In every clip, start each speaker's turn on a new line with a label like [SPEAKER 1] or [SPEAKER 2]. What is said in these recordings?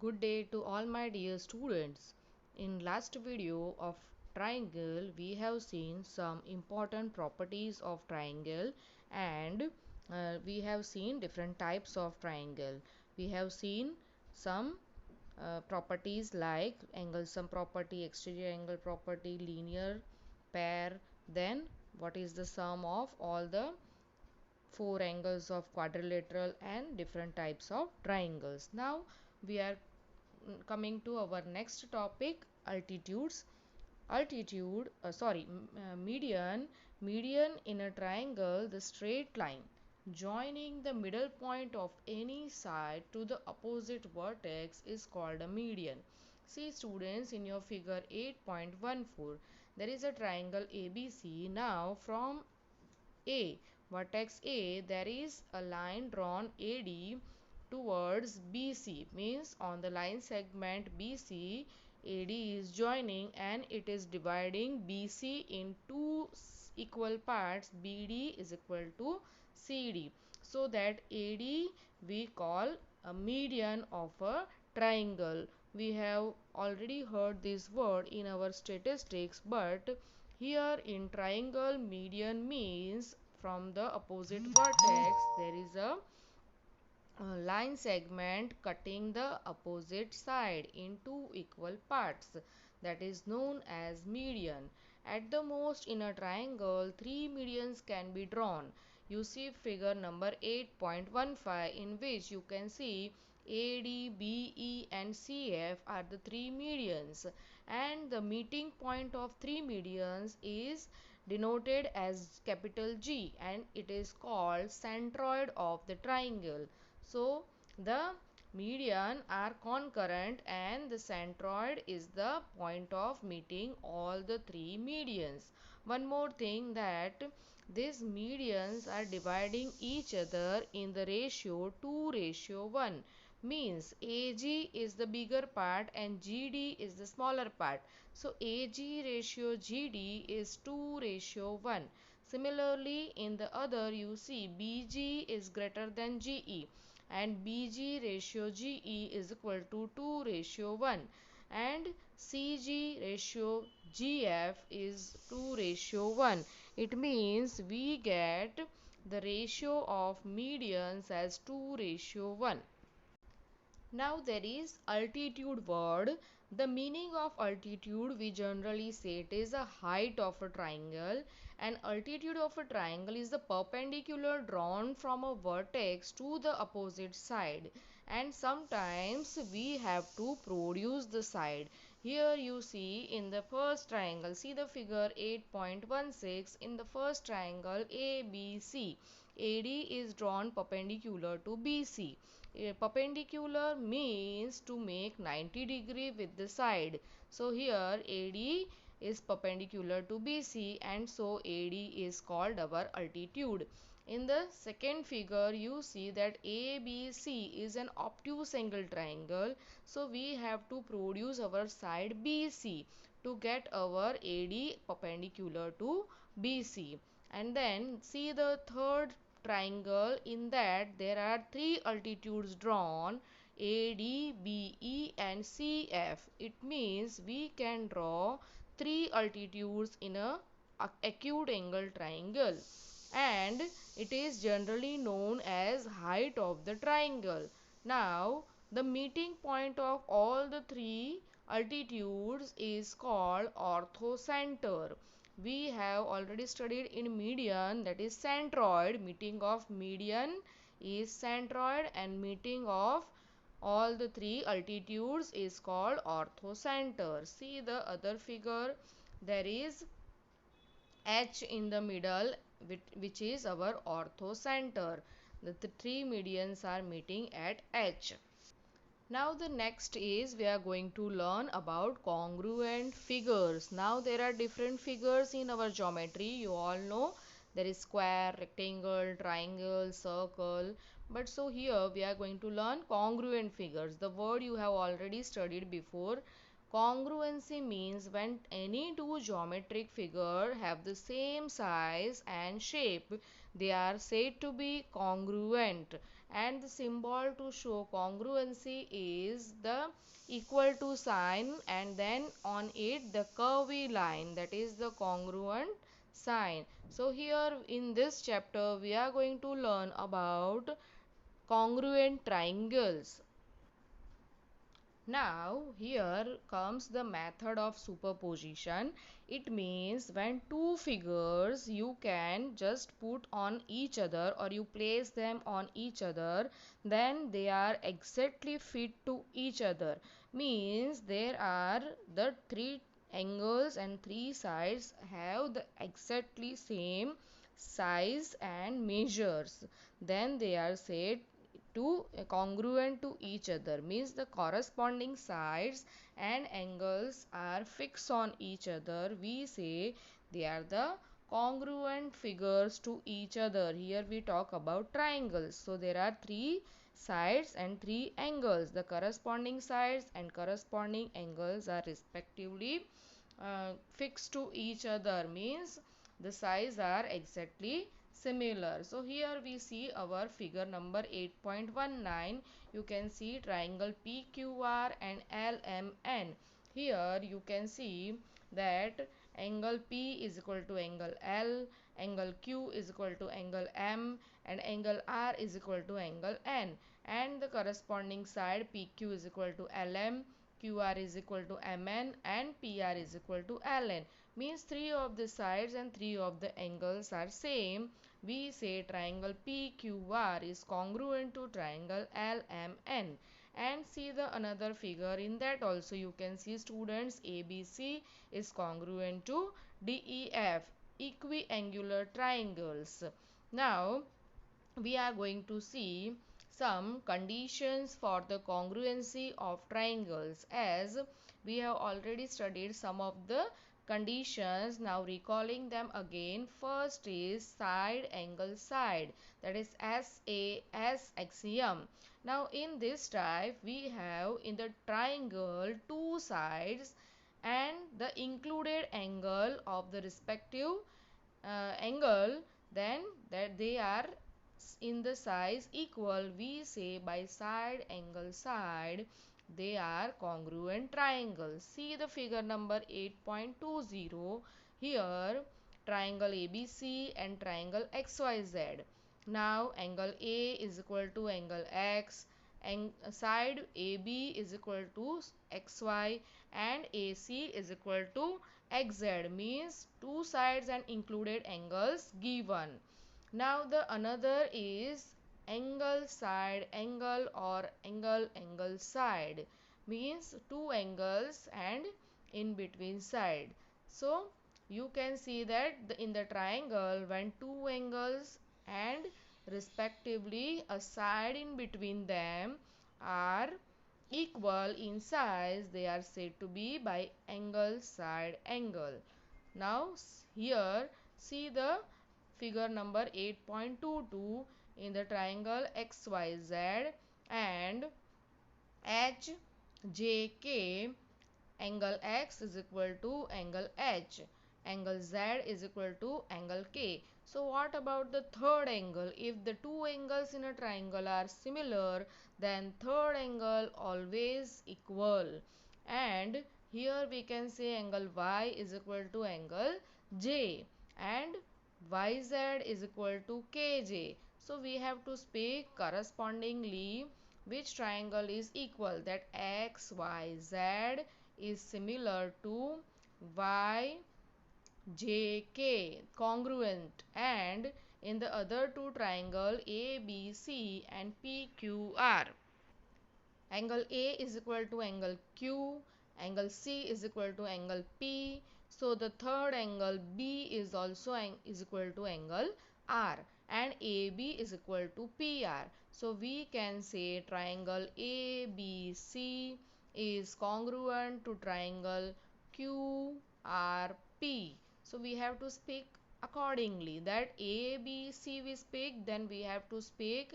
[SPEAKER 1] Good day to all my dear students. In last video of triangle, we have seen some important properties of triangle and we have seen different types of triangle. We have seen some properties like angle sum property, exterior angle property, linear pair. Then what is the sum of all the four angles of quadrilateral and different types of triangles. Now we are coming to our next topic, altitudes. Median in a triangle, the straight line joining the middle point of any side to the opposite vertex is called a median. See students, in your figure 8.14 there is a triangle ABC. Now from A, vertex A, there is a line drawn AD towards BC, means on the line segment BC, AD is joining and it is dividing BC in two equal parts. BD is equal to CD, so that AD we call a median of a triangle. We have already heard this word in our statistics, but here in triangle, median means from the opposite vertex there is a line segment cutting the opposite side into equal parts, that is known as median. At the most in a triangle, three medians can be drawn. You see figure number 8.15, in which you can see AD, BE and CF are the three medians, and the meeting point of three medians is denoted as capital G and it is called centroid of the triangle. So the median are concurrent and the centroid is the point of meeting all the three medians. One more thing, that these medians are dividing each other in the ratio 2:1, means AG is the bigger part and GD is the smaller part. So AG ratio GD is 2:1. Similarly, in the other you see BG is greater than GE and BG ratio GE is equal to 2:1 and CG ratio GF is 2:1. It means we get the ratio of medians as 2:1. Now there is altitude word. The meaning of altitude, we generally say it is a height of a triangle, and altitude of a triangle is the perpendicular drawn from a vertex to the opposite side, and sometimes we have to produce the side. Here you see in the first triangle, see the figure 8.16, in the first triangle ABC, AD is drawn perpendicular to BC. Perpendicular means to make 90 degree with the side. So here AD is perpendicular to BC and so AD is called our altitude. In the second figure you see that ABC is an obtuse angle triangle. So we have to produce our side BC to get our AD perpendicular to BC. And then see the third triangle, in that there are three altitudes drawn, AD, BE and CF. It means we can draw three altitudes in a acute angle triangle, and it is generally known as height of the triangle. Now the meeting point of all the three altitudes is called orthocenter. We have already studied in median, that is centroid. Meeting of median is centroid and meeting of all the three altitudes is called orthocenter. See the other figure, there is H in the middle, which is our orthocenter. The three medians are meeting at H. Now the next is we are going to learn about congruent figures. Now there are different figures in our geometry. You all know there is square, rectangle, triangle, circle. But so here we are going to learn congruent figures. The word you have already studied before. Congruency means when any two geometric figures have the same size and shape, they are said to be congruent. and the symbol to show congruency is the equal to sign, and then on it the curvy line, that is the congruent sign. So here in this chapter we are going to learn about congruent triangles. Now, here comes the method of superposition. It means when two figures you can just put on each other or you place them on each other, then they are exactly fit to each other. Means there are the three angles and three sides have the exactly same size and measures. Then they are said to congruent to each other, means the corresponding sides and angles are fixed on each other. We say they are the congruent figures to each other. Here we talk about triangles. So there are three sides and three angles. The corresponding sides and corresponding angles are respectively fixed to each other, means the sides are exactly similar. So here we see our figure number 8.19. You can see triangle PQR and LMN. Here you can see that angle P is equal to angle L, angle Q is equal to angle M, and angle R is equal to angle N, and the corresponding side PQ is equal to LM, QR is equal to MN, and PR is equal to LN. Means three of the sides and three of the angles are same. We say triangle PQR is congruent to triangle LMN. And see the another figure, in that also you can see students ABC is congruent to DEF, equiangular triangles. Now we are going to see some conditions for the congruency of triangles, as we have already studied some of the conditions. Now recalling them again, first is side angle side, that is SAS axiom. Now in this type we have in the triangle two sides and the included angle of the respective angle, then that they are in the size equal, we say by side angle side they are congruent triangles. See the figure number 8.20. Here triangle ABC and triangle XYZ. Now angle A is equal to angle X, and side AB is equal to XY, and AC is equal to XZ, means two sides and included angles given. Now the another is angle side angle or angle side, means two angles and in between side. So you can see that in the triangle when two angles and respectively a side in between them are equal in size, they are said to be by angle side angle. Now here see the figure number 8.22 in the triangle XYZ and HJK. Angle X is equal to angle H, angle Z is equal to angle K. So what about the third angle? If the two angles in a triangle are similar, then third angle always equal. And here we can say angle Y is equal to angle J and YZ is equal to KJ. So we have to speak correspondingly which triangle is equal, that XYZ is similar to YJK, congruent, and in the other two triangle ABC and PQR, angle A is equal to angle Q, angle C is equal to angle P. So the third angle B is also is equal to angle R, and AB is equal to PR. So we can say triangle ABC is congruent to triangle QRP. So we have to speak accordingly, that ABC we speak, then we have to speak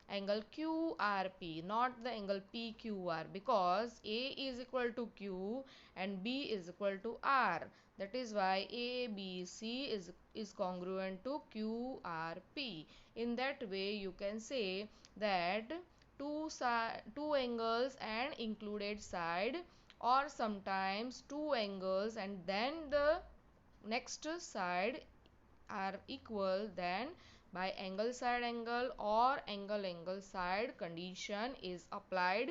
[SPEAKER 1] angle QRP, not the angle PQR, because A is equal to Q and B is equal to R. That is why ABC is congruent to QRP. In that way, you can say that two angles and included side, or sometimes two angles and then the next side are equal, then by angle side angle or angle angle side condition is applied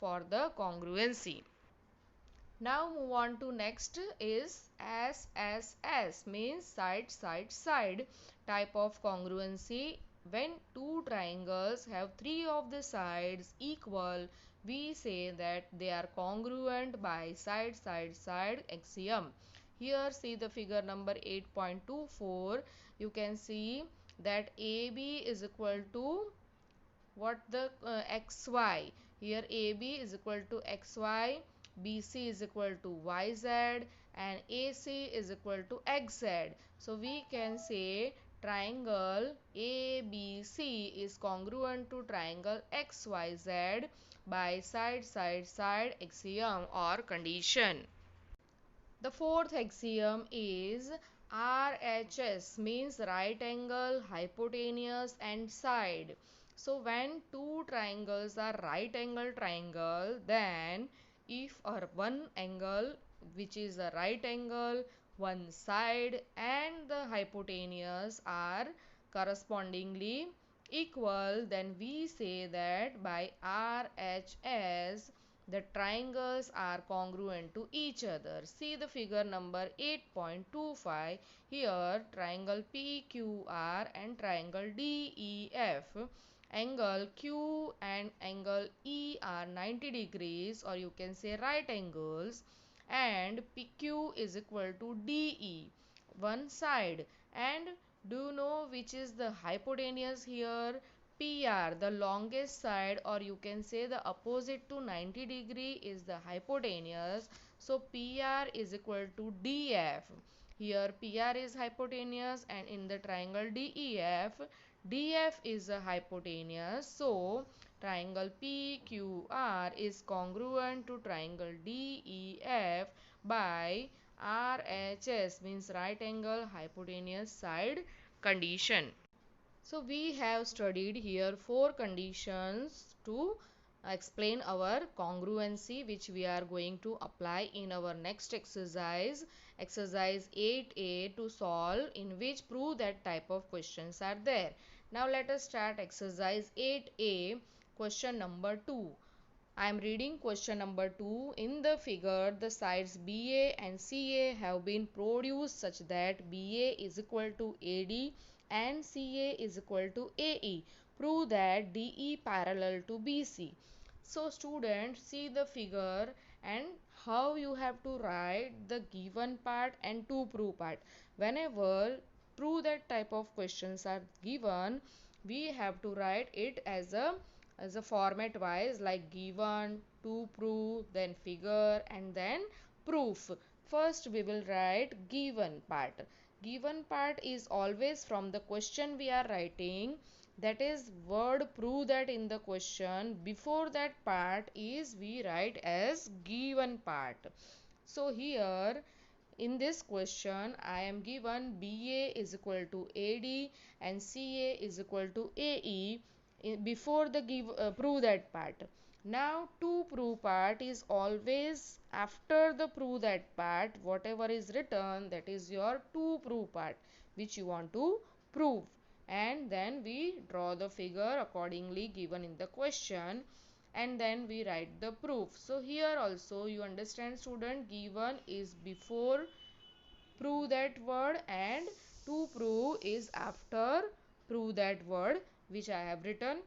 [SPEAKER 1] for the congruency. Now move on to next is SSS, means side side side type of congruency. When two triangles have three of the sides equal, we say that they are congruent by side side side axiom. Here see the figure number 8.24. You can see that AB is equal to what the xy. Here AB is equal to xy, BC is equal to YZ, and AC is equal to XZ. So we can say triangle ABC is congruent to triangle XYZ by side side side axiom or condition. The fourth axiom is RHS, means right angle, hypotenuse and side. So when two triangles are right angle triangle, then if one angle which is a right angle, one side and the hypotenuse are correspondingly equal, then we say that by RHS the triangles are congruent to each other. See the figure number 8.25. Here triangle PQR and triangle DEF. Angle Q and angle E are 90 degrees, or you can say right angles, and PQ is equal to DE, one side. And do you know which is the hypotenuse here? PR, the longest side, or you can say the opposite to 90 degree is the hypotenuse. So PR is equal to DF. Here PR is hypotenuse, and in the triangle DEF, DF is a hypotenuse. So triangle PQR is congruent to triangle DEF by RHS, means right angle hypotenuse side condition. So we have studied here four conditions to explain our congruency, which we are going to apply in our next exercise, exercise 8a, to solve, in which prove that type of questions are there. Now let us start exercise 8a, question number 2. I am reading question number 2. In the figure, the sides BA and CA have been produced such that BA is equal to AD and CA is equal to AE. Prove that DE parallel to BC. So students, see the figure and how you have to write the given part and to prove part. Whenever prove that type of questions are given, we have to write it as a format wise, like given, to prove, then figure, and then proof. First we will write given part. Given part is always from the question we are writing, that is word prove that in the question, before that part is we write as given part. So here in this question I am given BA is equal to AD and CA is equal to AE before the prove that part. Now to prove part is always after the prove that part, whatever is written, that is your to prove part which you want to prove, and then we draw the figure accordingly given in the question, and then we write the proof. So here also you understand student, given is before prove that word and to prove is after prove that word which I have written.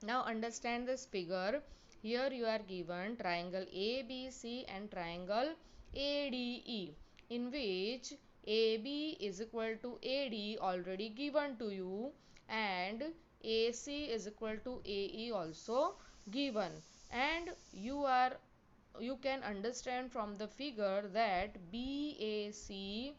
[SPEAKER 1] Now understand this figure. Here you are given triangle ABC and triangle ADE, in which AB is equal to AD already given to you, and AC is equal to AE also given, and you can understand from the figure that BAC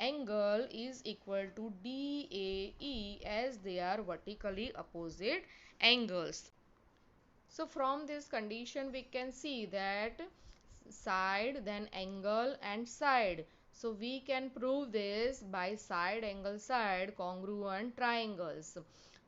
[SPEAKER 1] angle is equal to DAE, as they are vertically opposite angles. So from this condition we can see that side, then angle and side. So we can prove this by side angle side congruent triangles.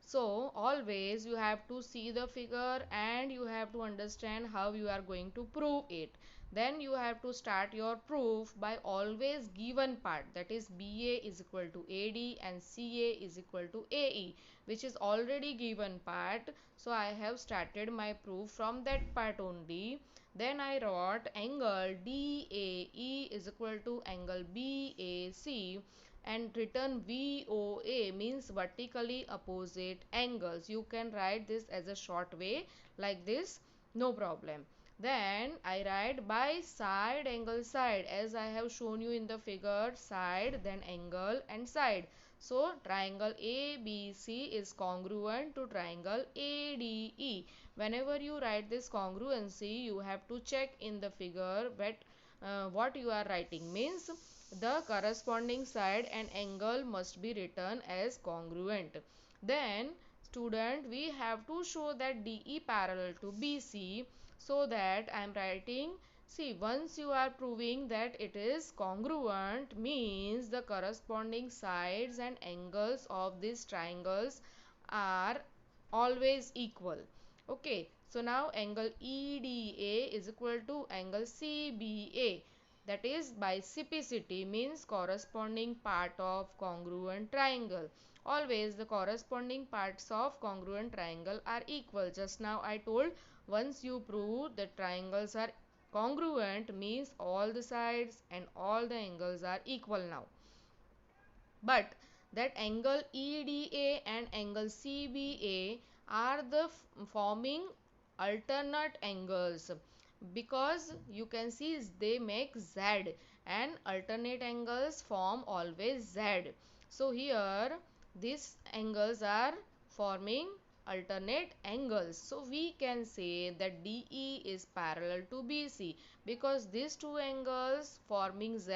[SPEAKER 1] So always you have to see the figure and you have to understand how you are going to prove it. Then you have to start your proof by always given part, that is BA is equal to AD and CA is equal to AE, which is already given part. So I have started my proof from that part only. Then I wrote angle DAE is equal to angle BAC and written VOA means vertically opposite angles. You can write this as a short way like this, no problem. Then I write by side angle side, as I have shown you in the figure, side then angle and side. So triangle ABC is congruent to triangle ADE. Whenever you write this congruency, you have to check in the figure what you are writing, means the corresponding side and angle must be written as congruent. Then student, we have to show that DE parallel to BC, so that I am writing, see, once you are proving that it is congruent, means the corresponding sides and angles of these triangles are always equal. Okay, so now angle EDA is equal to angle CBA, that is bicepticity means corresponding part of congruent triangle. Always the corresponding parts of congruent triangle are equal. Just now I told, once you prove the triangles are congruent means all the sides and all the angles are equal now. But that angle EDA and angle CBA are the forming alternate angles, because you can see they make Z and alternate angles form always Z. So here these angles are forming alternate angles. So we can say that DE is parallel to BC, because these two angles forming Z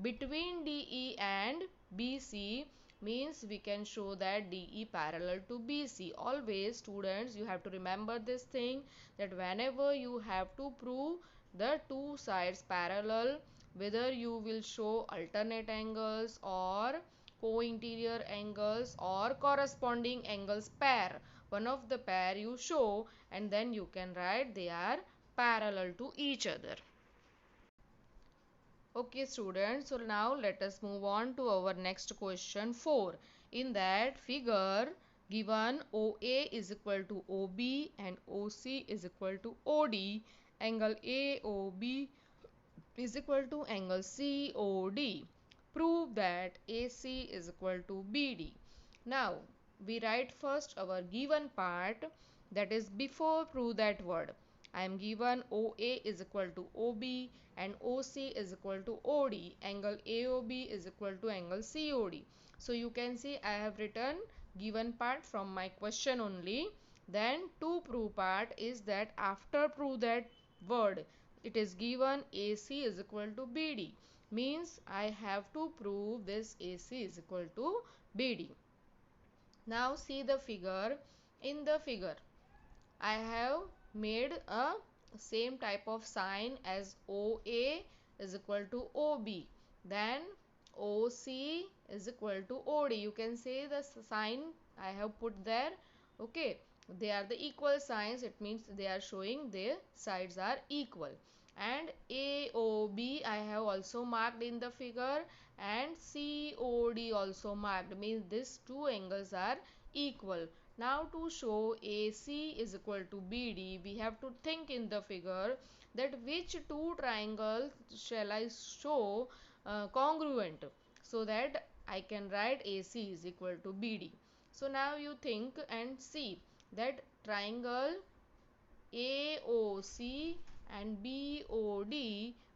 [SPEAKER 1] between DE and BC means we can show that DE parallel to BC. Always students, you have to remember this thing, that whenever you have to prove the two sides parallel, whether you will show alternate angles or co-interior angles or corresponding angles pair, one of the pair you show, and then you can write they are parallel to each other. Okay students, so now let us move on to our next question 4. In that figure given OA is equal to OB and OC is equal to OD, angle AOB is equal to angle COD. Prove that AC is equal to BD. Now we write first our given part, that is before prove that word. I am given OA is equal to OB and OC is equal to OD. Angle AOB is equal to angle COD. So you can see I have written given part from my question only. Then to prove part is that after prove that word, it is given AC is equal to BD, means I have to prove this AC is equal to BD. Now see the figure. In the figure I have made a same type of sign as OA is equal to OB, then OC is equal to OD. You can say the sign I have put there. Okay, they are the equal signs, it means they are showing their sides are equal. And AOB I have also marked in the figure, and COD also marked, means these two angles are equal. Now to show AC is equal to BD, we have to think in the figure that which two triangles shall I show congruent, so that I can write AC is equal to BD. So now you think and see that triangle AOC and BOD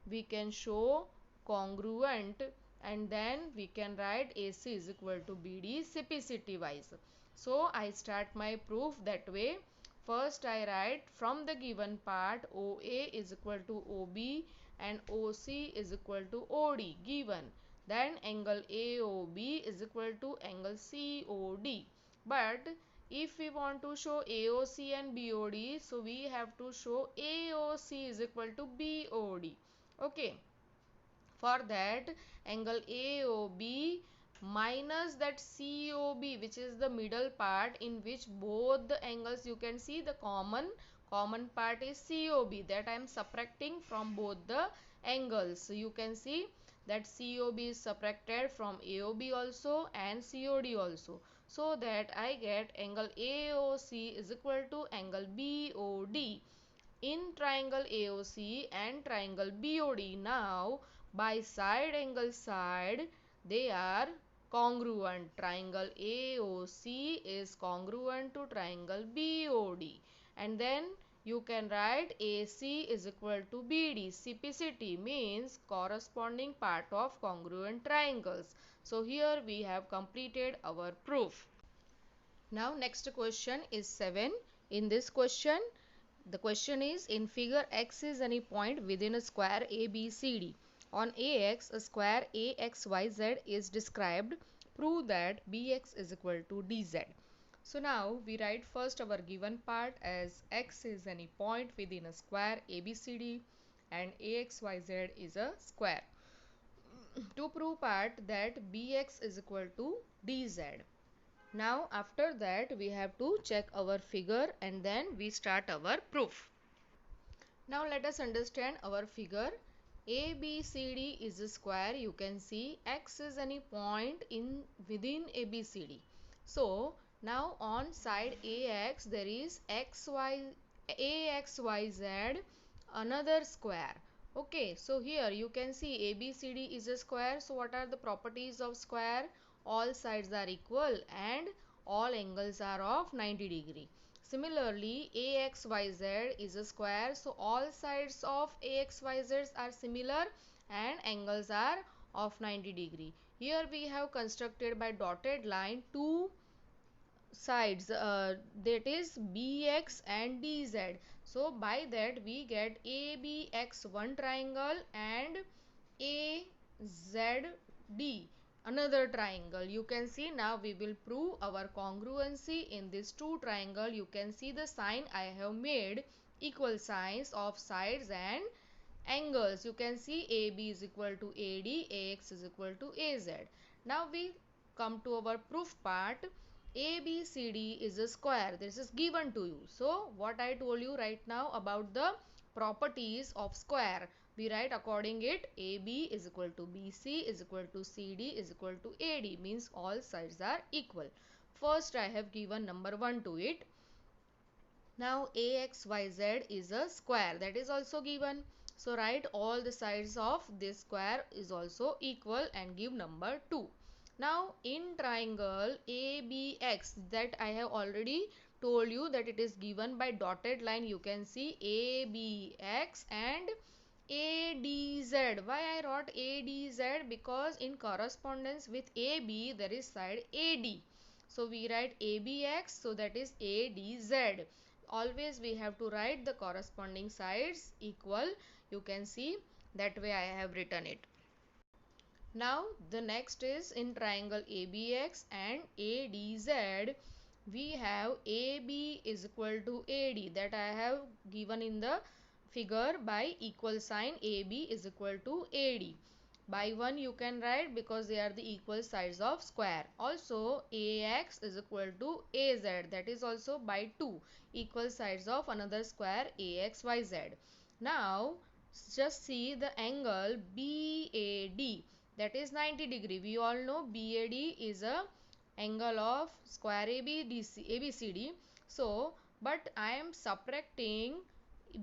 [SPEAKER 1] we can show congruent, and then we can write AC is equal to BD specificity wise. So I start my proof that way. First I write from the given part OA is equal to OB and OC is equal to OD given. Then angle AOB is equal to angle COD. But if we want to show AOC and BOD, so we have to show AOC is equal to BOD. Okay. For that, angle AOB minus that COB, which is the middle part in which both the angles, you can see the common part is COB, that I am subtracting from both the angles. So you can see that COB is subtracted from AOB also and COD also, so that I get angle AOC is equal to angle BOD. In triangle AOC and triangle BOD, now by side angle side they are congruent. Triangle AOC is congruent to triangle BOD, and then you can write AC is equal to BD. CPCT means corresponding part of congruent triangles. So here we have completed our proof. Now next question is 7. In this question, the question is, in figure X is any point within a square ABCD. On AX, a square AXYZ is described. Prove that BX is equal to DZ. So now we write first our given part as X is any point within a square ABCD and AXYZ is a square. To prove part that BX is equal to DZ. Now after that we have to check our figure and then we start our proof. Now let us understand our figure. ABCD is a square. You can see X is any point in within ABCD. So now on side AX there is AXYZ, another square. Okay, so here you can see ABCD is a square. So what are the properties of square? All sides are equal and all angles are of 90 degree. Similarly, AXYZ is a square, so all sides of AXYZ are similar and angles are of 90 degree. Here we have constructed by dotted line two sides, that is BX and DZ. So by that we get ABX one triangle and AZD another triangle. You can see now we will prove our congruency in this two triangle. You can see the sign I have made, equal signs of sides and angles. You can see AB is equal to AD, AX is equal to AZ. Now we come to our proof part. ABCD is a square. This is given to you. So what I told you right now about the properties of square, we write according it. AB is equal to BC is equal to CD is equal to AD, means all sides are equal. First I have given number 1 to it. Now AXYZ is a square, that is also given. So write all the sides of this square is also equal and give number 2. Now in triangle ABX, that I have already told you that it is given by dotted line. You can see ABX and ADZ. Why I wrote ADZ? Because in correspondence with AB there is side AD. So we write ABX, so that is ADZ. Always we have to write the corresponding sides equal. You can see that way I have written it. Now the next is in triangle ABX and ADZ. We have AB is equal to AD, that I have given in the figure by equal sign. AB is equal to AD. By 1 you can write because they are the equal sides of square. Also AX is equal to AZ, that is also by 2 equal sides of another square AXYZ. Now just see the angle BAD, that is 90 degree. We all know BAD is a angle of square ABCD. So but I am subtracting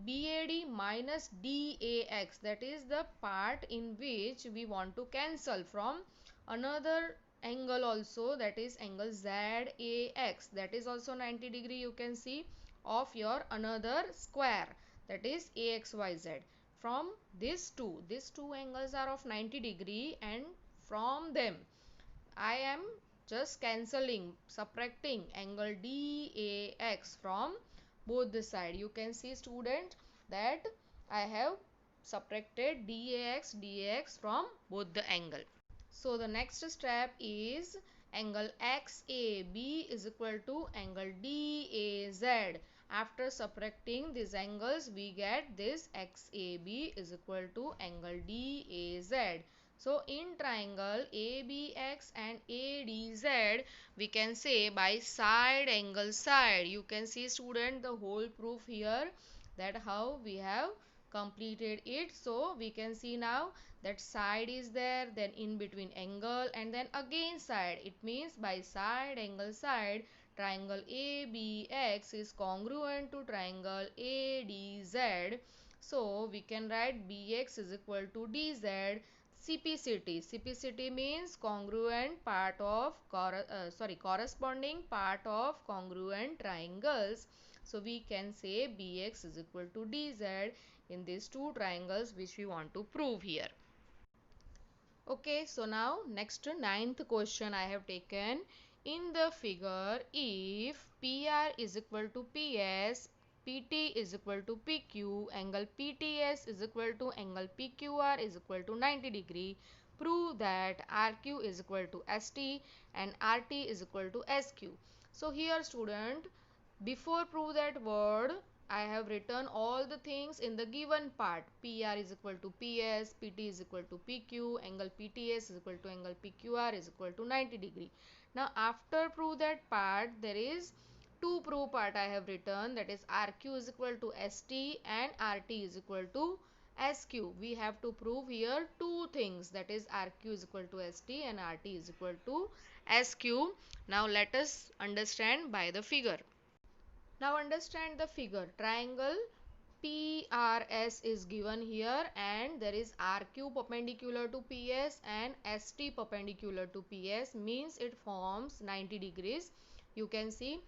[SPEAKER 1] BAD minus DAX, that is the part in which we want to cancel from another angle also, that is angle ZAX, that is also 90 degree. You can see of your another square, that is AXYZ. From these two angles are of 90 degree, and from them I am just cancelling, subtracting angle DAX from both the side. You can see student that I have subtracted DAX from both the angle. So the next step is angle XAB is equal to angle DAZ. After subtracting these angles we get this XAB is equal to angle DAZ. So in triangle ABX and ADZ, we can say by side angle side. You can see student the whole proof here, that how we have completed it. So we can see now that side is there, then in between angle, and then again side. It means by side angle side, triangle ABX is congruent to triangle ADZ. So we can write BX is equal to DZ. CPCT. CPCT means congruent part of corresponding part of congruent triangles. So we can say BX is equal to DZ in these two triangles which we want to prove here. Okay, so now next ninth question I have taken. In the figure, if PR is equal to PS, PT is equal to PQ, angle PTS is equal to angle PQR is equal to 90 degree, prove that RQ is equal to ST and RT is equal to SQ. So here student, before prove that word, I have written all the things in the given part. PR is equal to PS, PT is equal to PQ, angle PTS is equal to angle PQR is equal to 90 degree. Now after prove that part, there is two prove part I have written, that is RQ is equal to ST and RT is equal to SQ. We have to prove here two things, that is RQ is equal to ST and RT is equal to SQ. Now let us understand by the figure. Now understand the figure. Triangle PRS is given here and there is RQ perpendicular to PS and ST perpendicular to PS, means it forms 90 degrees. You can see,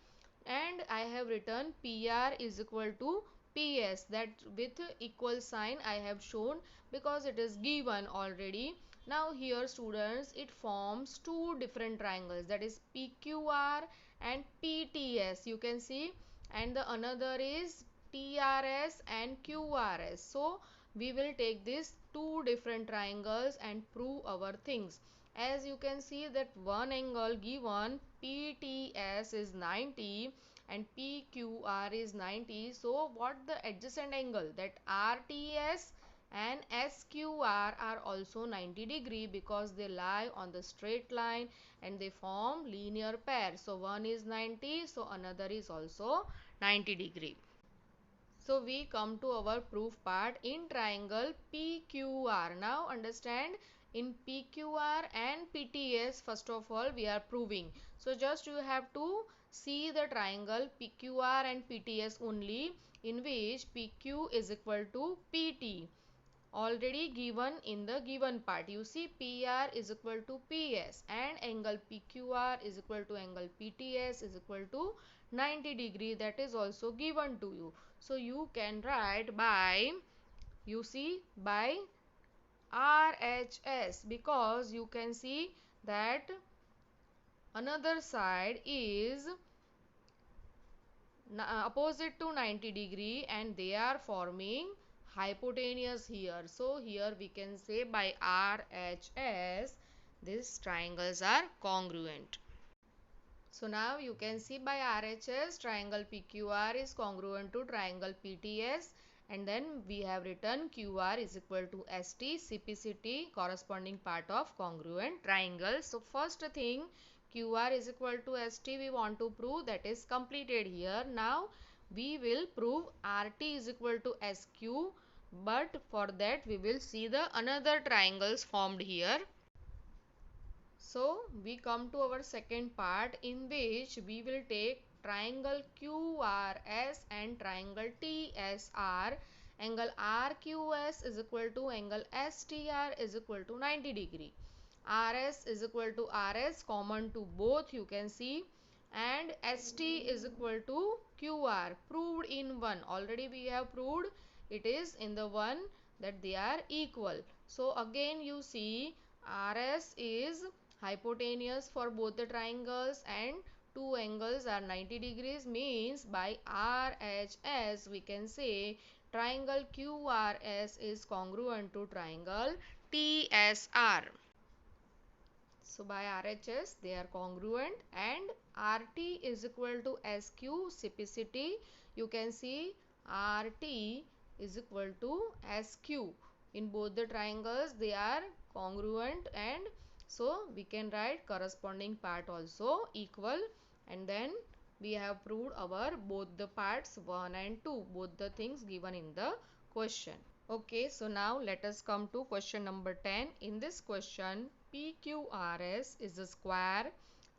[SPEAKER 1] and I have written PR is equal to PS, that with equal sign I have shown because it is given already. Now here students, it forms two different triangles, that is PQR and PTS. You can see, and the another is TRS and QRS. So we will take these two different triangles and prove our things. As you can see that one angle given PTS is 90 and PQR is 90. So what the adjacent angle, that RTS and SQR are also 90 degree because they lie on the straight line and they form linear pair. So one is 90, so another is also 90 degree. So we come to our proof part in triangle PQR. Now understand, in PQR and PTS, first of all we are proving. So just you have to see the triangle PQR and PTS only, in which PQ is equal to PT, already given in the given part. You see PR is equal to PS and angle PQR is equal to angle PTS is equal to 90 degree, that is also given to you. So you can write by, you see, by RHS, because you can see that another side is opposite to 90 degree and they are forming hypotenuse here. So here we can say by RHS these triangles are congruent. So now you can see by RHS triangle PQR is congruent to triangle PTS, and then we have written QR is equal to ST, CPCT corresponding part of congruent triangle. So first thing, QR is equal to ST we want to prove, that is completed here. Now we will prove RT is equal to SQ, but for that we will see the another triangles formed here. So we come to our second part, in which we will take triangle QRS and triangle TSR. Angle RQS is equal to angle STR is equal to 90 degree. RS is equal to RS, common to both, you can see, and ST is equal to QR, proved in one. Already we have proved it is in the one that they are equal. So again you see RS is hypotenuse for both the triangles and two angles are 90 degrees, means by RHS we can say triangle QRS is congruent to triangle TSR. So by RHS they are congruent, and RT is equal to SQ, CPCT. You can see RT is equal to SQ. In both the triangles they are congruent, and so we can write corresponding part also equal, and then we have proved our both the parts 1 and 2, both the things given in the question. Okay, so now let us come to question number 10. In this question, PQRS is a square.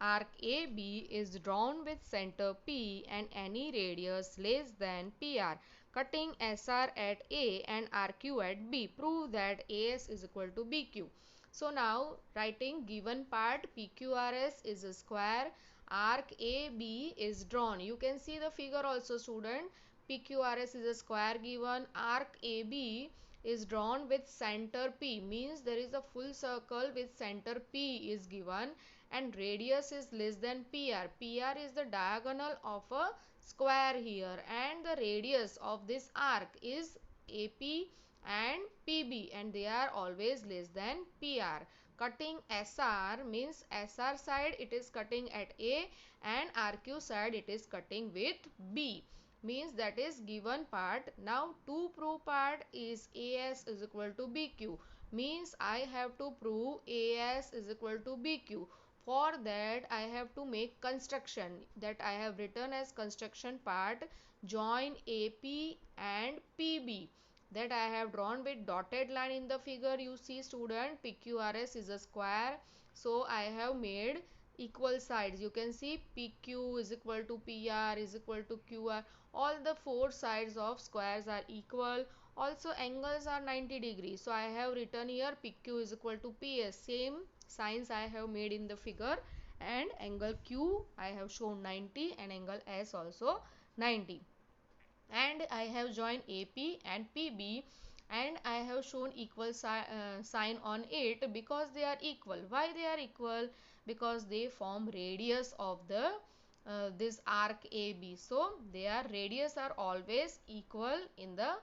[SPEAKER 1] Arc AB is drawn with center P and any radius less than PR, cutting SR at A and RQ at B. Prove that AS is equal to BQ. So now writing given part, PQRS is a square, arc AB is drawn. You can see the figure also, student. PQRS is a square given, arc AB is drawn with center P, means there is a full circle with center P is given, and radius is less than PR. PR is the diagonal of a square here, and the radius of this arc is AP and PB, and they are always less than PR. Cutting SR means SR side it is cutting at A and RQ side it is cutting with B, means that is given part. Now to prove part is AS is equal to BQ, means I have to prove AS is equal to BQ. For that I have to make construction, that I have written as construction part, join AP and PB, that I have drawn with dotted line in the figure. You see student, PQRS is a square, so I have made equal sides. You can see PQ is equal to PR is equal to QR. All the four sides of squares are equal. Also angles are 90 degrees. So I have written here PQ is equal to PS. Same signs I have made in the figure, and angle Q I have shown 90 and angle S also 90. And I have joined AP and PB, and I have shown equal sign on it because they are equal. Why they are equal? Because they form radius of the this arc AB. So their radius are always equal in the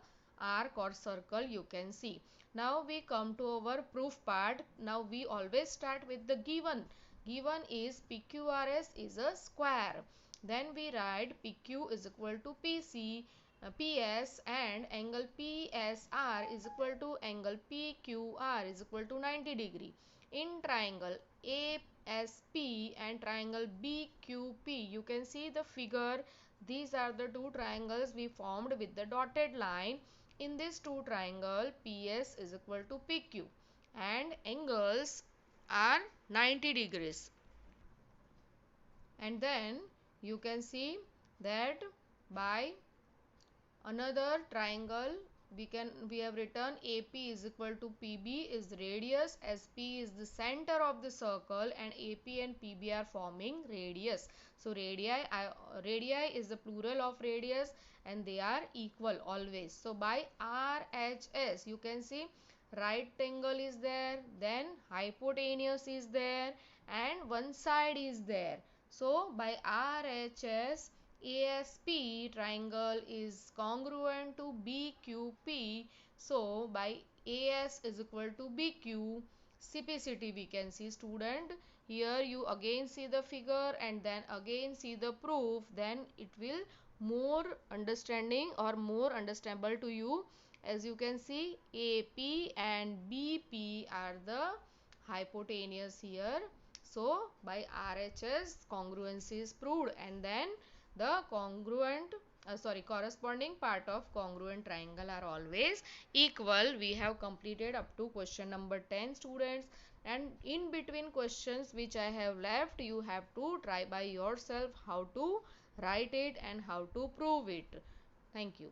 [SPEAKER 1] arc or circle, you can see. Now we come to our proof part. Now we always start with the given. Given is PQRS is a square. Then we write PQ is equal to PC, PS, and angle PSR is equal to angle PQR is equal to 90 degree. In triangle ASP and triangle BQP, you can see the figure. These are the two triangles we formed with the dotted line. In this two triangle, PS is equal to PQ and angles are 90 degrees. And then you can see that by another triangle we have written AP is equal to PB is radius, SP is the center of the circle, and AP and PB are forming radius. So radii is the plural of radius, and they are equal always. So by RHS you can see right angle is there, then hypotenuse is there, and one side is there. So by RHS, ASP triangle is congruent to BQP. So by AS is equal to BQ, CPCT we can see, student. Here you again see the figure and then again see the proof. Then it will more understanding or more understandable to you. As you can see, AP and BP are the hypotenuse here. So by RHS congruency is proved, and then the corresponding part of congruent triangle are always equal. We have completed up to question number 10, students, and in between questions which I have left, you have to try by yourself how to write it and how to prove it. Thank you.